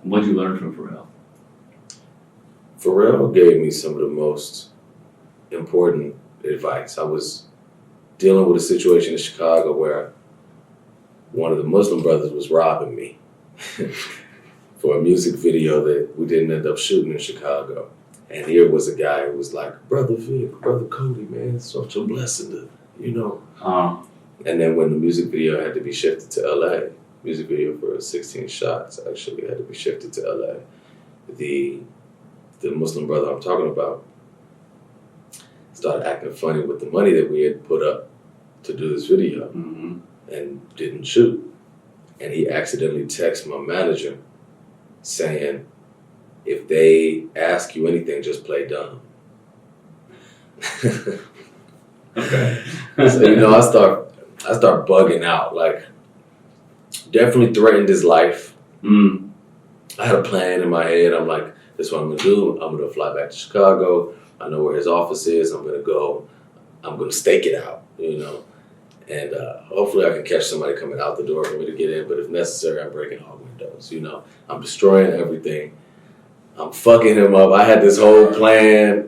What'd you learn from Pharrell? Pharrell gave me some of the most important advice. I was dealing with a situation in Chicago where one of the Muslim brothers was robbing me for a music video that we didn't end up shooting in Chicago. And here was a guy who was like, Brother Vic, Brother Cody, man, it's such a blessing to, you know. And then when the music video had to be shifted to LA, music video for 16 shots actually had to be shifted to LA, the Muslim brother I'm talking about started acting funny with the money that we had put up to do this video and didn't shoot. And he accidentally texted my manager saying, if they ask you anything, just play dumb. Okay. So, you know, I start bugging out. Like, definitely threatened his life. I had a plan in my head. I'm like, this is what I'm gonna do. I'm gonna fly back to Chicago. I know where his office is. I'm gonna go. I'm gonna stake it out, you know. And hopefully I can catch somebody coming out the door for me to get in. But if necessary, I'm breaking all windows, you know. I'm destroying everything. I'm fucking him up. I had this whole plan.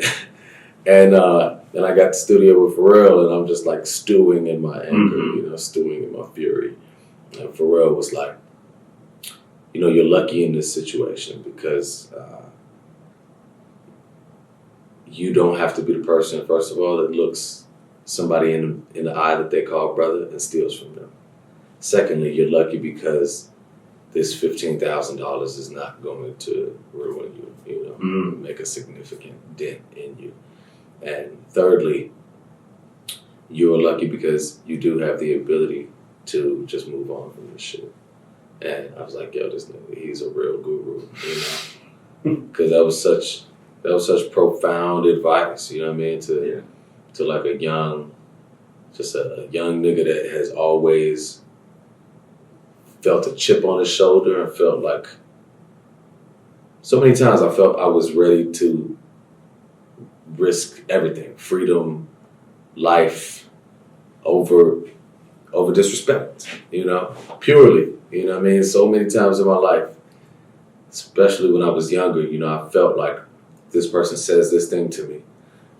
And then I got the studio with Pharrell, and I'm just like stewing in my anger, you know, stewing in my fury. And Pharrell was like, you know, you're lucky in this situation because you don't have to be the person, first of all, that looks somebody in the eye that they call brother and steals from them. Secondly, you're lucky because this $15,000 is not going to ruin you, you know, make a significant dent in you. And thirdly, you're lucky because you do have the ability to just move on from this shit. And I was like, yo, this nigga, he's a real guru, you know? Because that was such profound advice, you know what I mean? To like a young nigga that has always felt a chip on his shoulder and felt like, so many times I felt I was ready to risk everything, freedom, life, over disrespect, you know, purely, you know what I mean? So many times in my life, especially when I was younger, you know, I felt like this person says this thing to me,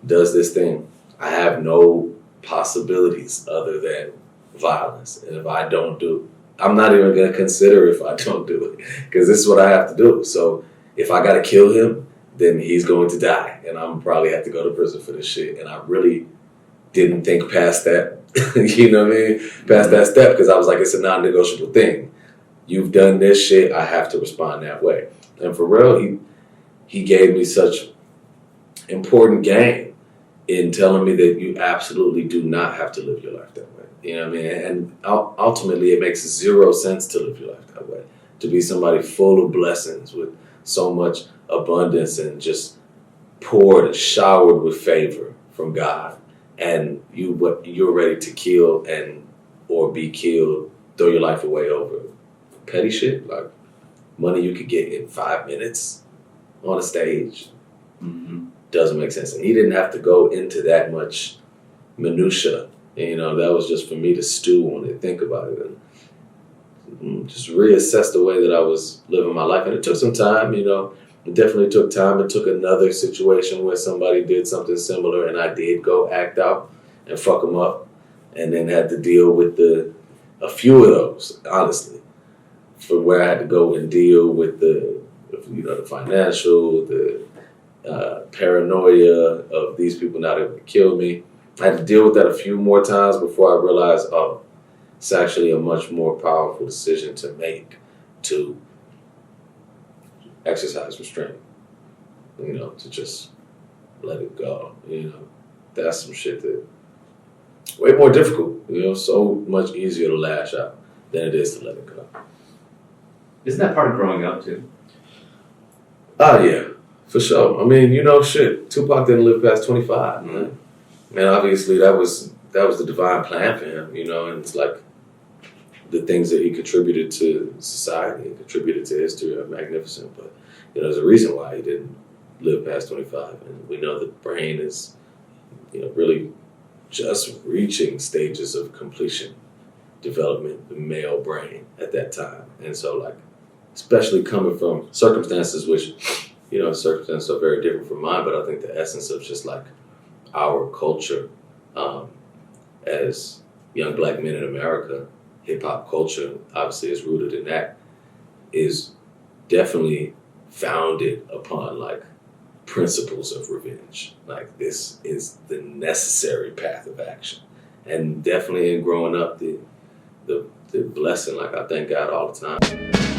does this thing. I have no possibilities other than violence. And if I don't do, I'm not even going to consider if I don't do it, because this is what I have to do. So if I got to kill him, then he's going to die. And I'm probably have to go to prison for this shit. And I really didn't think past that, you know what I mean? Past that step, because I was like, it's a non-negotiable thing. You've done this shit, I have to respond that way. And Pharrell, he gave me such important game in telling me that you absolutely do not have to live your life that way. You know what I mean? And ultimately, it makes zero sense to live your life that way. To be somebody full of blessings with so much abundance and just poured and showered with favor from God, and you're ready to kill or be killed, throw your life away over petty shit like money you could get in 5 minutes on a stage. Doesn't make sense. And he didn't have to go into that much minutia. You know, that was just for me to stew on it, think about it, and just reassess the way that I was living my life. And it took some time, you know. It definitely took time. It took another situation where somebody did something similar and I did go act out and fuck them up, and then had to deal with a few of those, honestly, for where I had to go and deal with the financial, the paranoia of these people not able to kill me. I had to deal with that a few more times before I realized, oh, it's actually a much more powerful decision to make, to exercise restraint, you know, to just let it go, you know. That's some shit that way more difficult, you know, so much easier to lash out than it is to let it go. Isn't that part of growing up too? Oh yeah, for sure. I mean, you know, shit, Tupac didn't live past 25, man. And obviously that was the divine plan for him, you know, and it's like the things that he contributed to society and contributed to history are magnificent. But, you know, there's a reason why he didn't live past 25. And we know the brain is, you know, really just reaching stages of completion, development, the male brain at that time. And so, like, especially coming from circumstances which, circumstances are very different from mine, but I think the essence of just like our culture as young black men in America, hip hop culture obviously is rooted in that, is definitely founded upon like principles of revenge. Like this is the necessary path of action. And definitely in growing up, the blessing, like I thank God all the time.